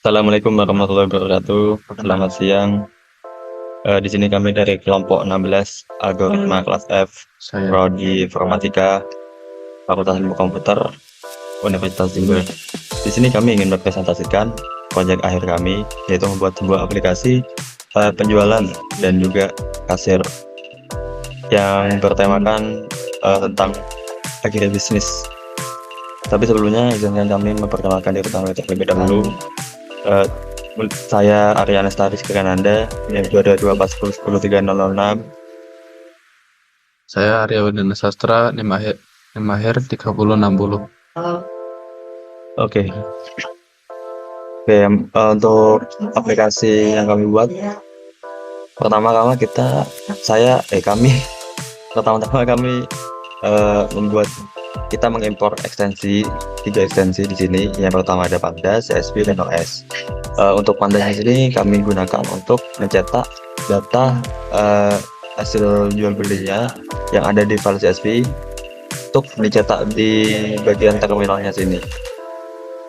Assalamualaikum warahmatullahi wabarakatuh. Selamat siang. Di sini kami dari kelompok 16 algoritma kelas F, Saya prodi informatika, Fakultas Ilmu Komputer, Universitas Jember. Di sini kami ingin mempresentasikan proyek akhir kami, yaitu membuat sebuah aplikasi penjualan dan juga kasir yang bertemakan tentang agribisnis. Tapi sebelumnya izinkan kami memperkenalkan diri kami terlebih dahulu. Eh, Saya Arya Anastari Sekrananda, yang ada 241010306. saya Arya Wadana Sastra, NIM akhir 3060. Oke. Untuk aplikasi yang kami buat, pertama-tama kami membuat, kita mengimpor tiga ekstensi di sini. Yang pertama ada Pandas, CSV, dan OS. Untuk Pandas ini kami gunakan untuk mencetak data hasil jual belinya yang ada di file CSV untuk dicetak di bagian terminalnya sini.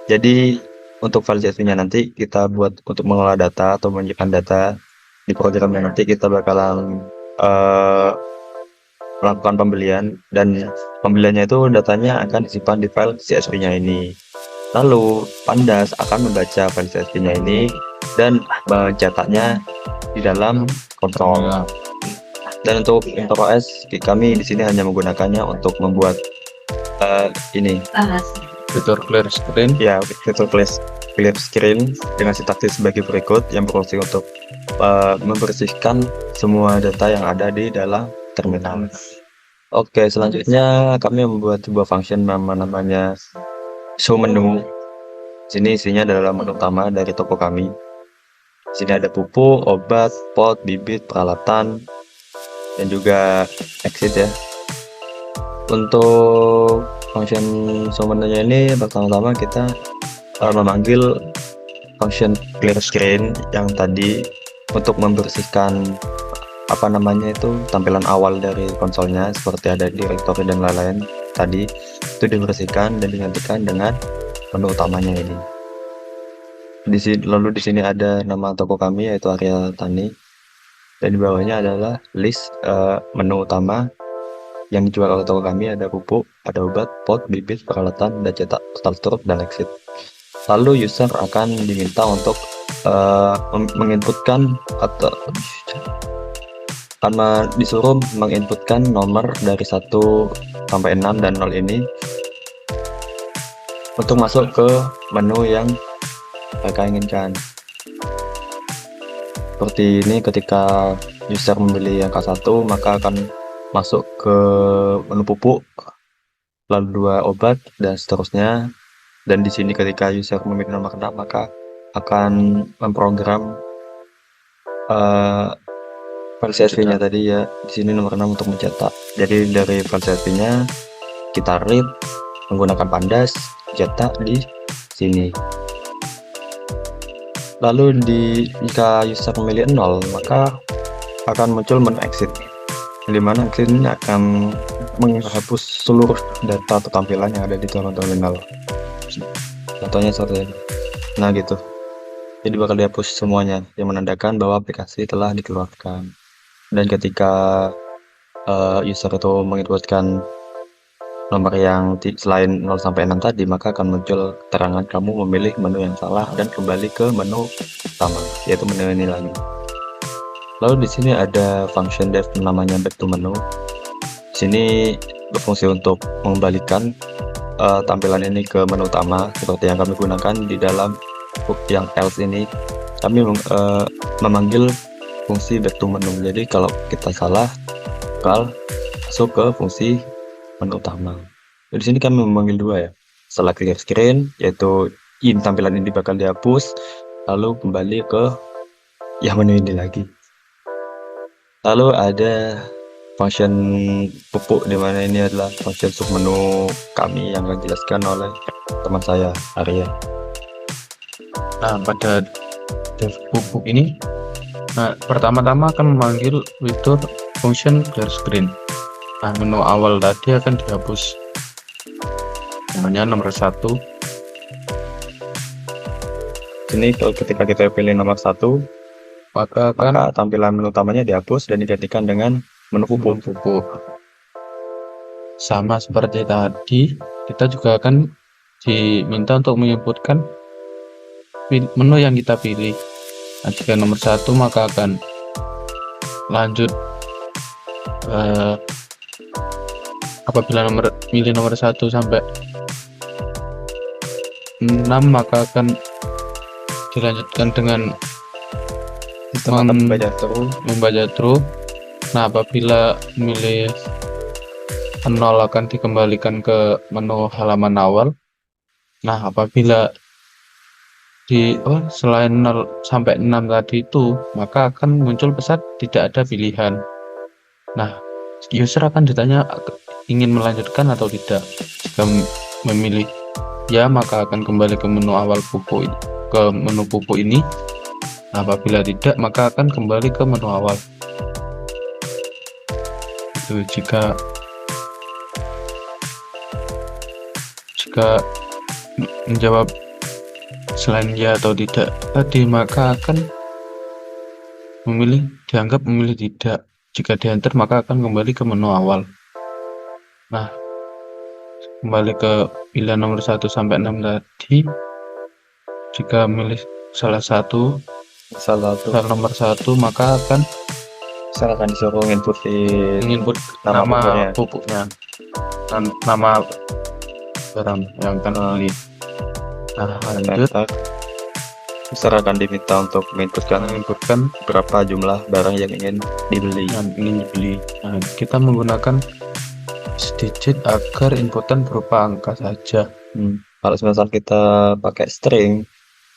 Jadi untuk file CSV-nya nanti kita buat untuk mengolah data atau menyimpan data di programnya. Nanti kita bakalan melakukan pembelian, dan pembeliannya itu datanya akan disimpan di file CSV-nya ini. Lalu Pandas akan membaca file CSV-nya ini dan mencetaknya di dalam kontrol. Dan untuk InterOS kami di sini hanya menggunakannya untuk membuat ini Fitur clear screen. ya, fitur clear screen dengan sintaksis sebagai berikut, yang berfungsi untuk membersihkan semua data yang ada di dalam terminal. Oke, selanjutnya kami membuat sebuah function namanya show menu. Sini isinya adalah menu utama dari toko kami. Sini ada pupuk, obat, pot, bibit, peralatan, dan juga exit ya. Untuk function show menunya ini, pertama-tama kita memanggil function clear screen yang tadi untuk membersihkan tampilan awal dari konsolnya, seperti ada directory dan lain-lain tadi, itu dibersihkan dan digantikan dengan menu utamanya ini. Lalu di sini ada nama toko kami, yaitu Arya Tani, dan di bawahnya adalah list menu utama yang dijual oleh toko kami. Ada pupuk, ada obat, pot, bibit, peralatan, dan cetak, start stroke, dan exit. Lalu user akan diminta untuk menginputkan atau karena disuruh menginputkan nomor dari 1 sampai 6 dan 0 ini untuk masuk ke menu yang mereka inginkan. Seperti ini, ketika user memilih angka 1, maka akan masuk ke menu pupuk, lalu 2 obat, dan seterusnya. Dan di sini ketika user memilih nomor 6, maka akan memprogram file CSV-nya tadi ya. Di sini nomor 6 untuk mencetak. Jadi dari file CSV-nya kita read menggunakan Pandas, cetak di sini. Lalu jika user memilih 0, maka akan muncul menu exit, di mana exit ini akan menghapus seluruh data atau tampilan yang ada di terminal. Contohnya seperti ini. Nah gitu. Jadi bakal dihapus semuanya, yang menandakan bahwa aplikasi telah dikeluarkan. Dan ketika user itu menginputkan nomor yang selain 0 sampai 6 tadi, maka akan muncul keterangan kamu memilih menu yang salah dan kembali ke menu utama, yaitu menu ini lagi. Lalu di sini ada function def namanya back to menu. Di sini berfungsi untuk mengembalikan tampilan ini ke menu utama, seperti yang kami gunakan di dalam hook yang else ini. Kami memanggil fungsi back to menu. Jadi kalau kita salah, bakal masuk ke fungsi menu utama. Di sini kami memanggil 2 ya. Setelah clear screen, yaitu tampilan ini bakal dihapus, lalu kembali ke menu ini lagi. Lalu ada function pupuk, dimana ini adalah function submenu kami yang akan dijelaskan oleh teman saya Arya. Nah, pada dev pupuk ini, pertama-tama akan memanggil fitur function clear screen. Nah, menu awal tadi akan dihapus, namanya nomor 1. sini ketika kita pilih nomor 1, maka maka tampilan menu utamanya dihapus dan digantikan dengan menu pupuk. Sama seperti tadi, kita juga akan diminta untuk menginputkan menu yang kita pilih. Nah, jika nomor 1 maka akan lanjut. Apabila milih nomor 1 sampai 6 maka akan dilanjutkan dengan Sistem membaca through. Nah, apabila milih 0 akan dikembalikan ke menu halaman awal. Nah, apabila selain 0 sampai 6 tadi itu, maka akan muncul pesan tidak ada pilihan. Nah, user akan ditanya ingin melanjutkan atau tidak. Jika memilih ya, maka akan kembali ke menu awal pupuk, ke menu pupuk ini. Nah, apabila tidak, maka akan kembali ke menu awal. Itu jika menjawab selain ya atau tidak tadi, maka akan dianggap memilih tidak. Jika di-enter maka akan kembali ke menu awal. Nah, kembali ke pilihan nomor 1 sampai 6 tadi. Jika milih salah satu nomor 1, maka akan disuruh input nama pupuknya dan nama barang yang akan dibeli. Nah, lanjut. User akan diminta untuk menginputkan berapa jumlah barang yang ingin dibeli. Nah, kita menggunakan digit agar inputan berupa angka saja. Kalau misal kita pakai string,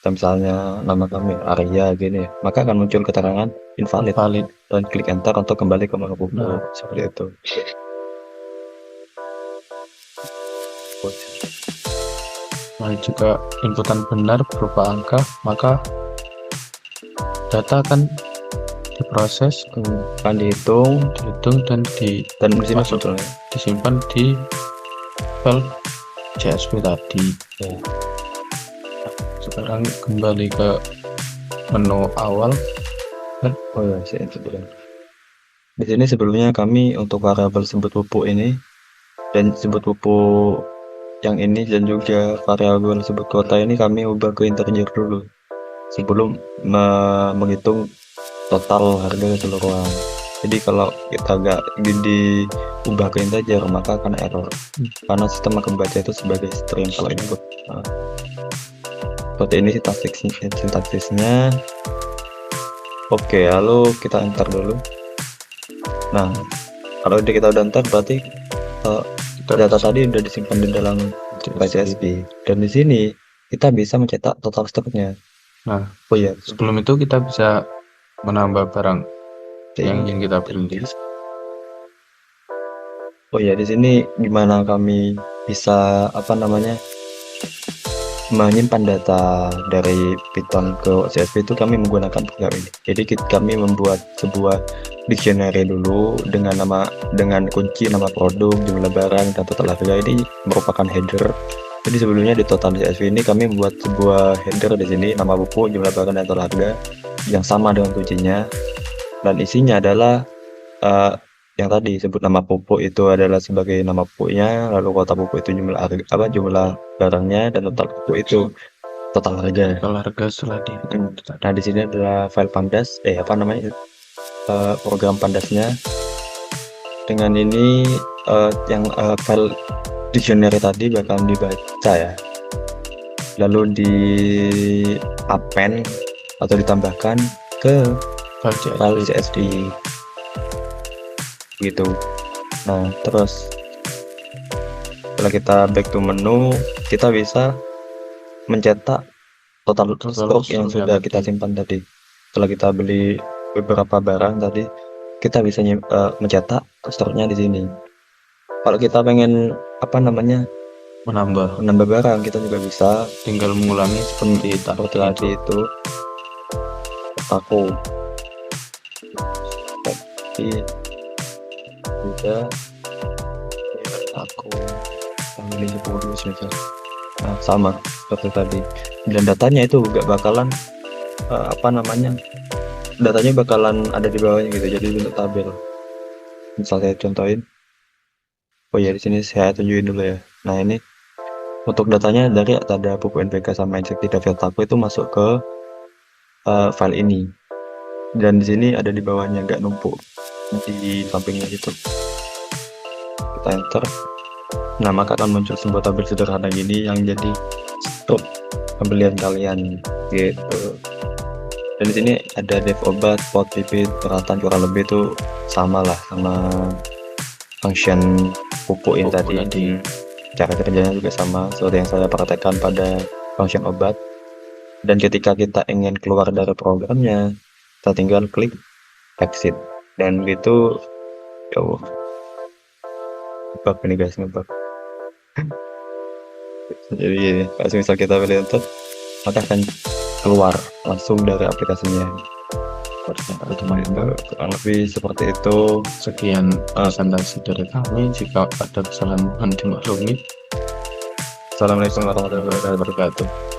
misalnya nama kami Arya gini, maka akan muncul keterangan invalid. Dan klik enter untuk kembali ke menu pupuk. Seperti itu. Nah, jika inputan benar berupa angka, maka data akan diproses, akan dihitung dan disimpan di file CSV tadi. Sekarang kembali ke menu awal. Di sini sebelumnya kami untuk variabel sebut pupuk ini dan sebut pupuk yang ini dan juga variabel sebut kota ini kami ubah ke integer dulu sebelum menghitung total harga keseluruhan. Jadi kalau kita nggak diubah ke integer maka akan error karena sistem akan membaca itu sebagai string kalau input. Seperti ini sintaksisnya. Oke, lalu kita enter dulu. Nah, kalau kita udah enter berarti data tadi udah disimpan di dalam CSV dan di sini kita bisa mencetak total stoknya. Nah, sebelum itu kita bisa menambah barang yang ingin kita beli. Di sini gimana kami bisa menyimpan data dari Python ke CSV itu kami menggunakan program ini. Jadi kami membuat sebuah dictionary dulu dengan kunci nama produk, jumlah barang, dan total harga. Ini merupakan header. Jadi sebelumnya di total CSV ini kami membuat sebuah header di sini, nama pupuk, jumlah barang, dan total harga yang sama dengan kuncinya. Dan isinya adalah yang tadi sebut nama pupuk itu adalah sebagai nama pupuknya, lalu kota pupuk itu jumlah barangnya, dan total pupuk itu total harga setelah dihitung. Nah, di sini adalah file pandas program pandasnya. Dengan ini file dictionary tadi bakal dibaca ya, lalu di append atau ditambahkan ke file CSV gitu. Nah, terus setelah kita back to menu, kita bisa mencetak total stok yang sudah kita simpan tadi. Setelah kita beli beberapa barang tadi, kita bisa mencetak stoknya di sini. Kalau kita pengen menambah barang, kita juga bisa tinggal mengulangi seperti tadi itu. Aku bisa aku pilih 10 saja. Nah, sama seperti tadi. dan datanya itu nggak bakalan datanya bakalan ada di bawahnya gitu, jadi bentuk tabel. Misal saya contohin, oh ya di sini saya tunjukin dulu ya. Nah ini untuk datanya dari ada pupu NPK sama insektidavirtaku itu masuk ke file ini, dan di sini ada di bawahnya, nggak numpuk di sampingnya gitu. Kita enter, nah maka akan muncul sebuah tabel sederhana gini yang jadi stok pembelian kalian gitu. Dan di sini ada dev obat, pot, pipit, peralatan, kurang lebih itu sama lah sama function pupuk yang tadi. Cara kerjanya juga sama seperti yang saya praktekkan pada function obat. Dan ketika kita ingin keluar dari programnya, kita tinggal klik exit, dan gitu jauh. Ngebug ini guys, ngebug. Jadi kalau misal kita pilih enter, maka akan keluar langsung dari aplikasinya. Kurang lebih seperti itu. Sekian presentasi dari kami. Jika ada kesalahan mohon dimaklumi. Assalamualaikum warahmatullahi wabarakatuh.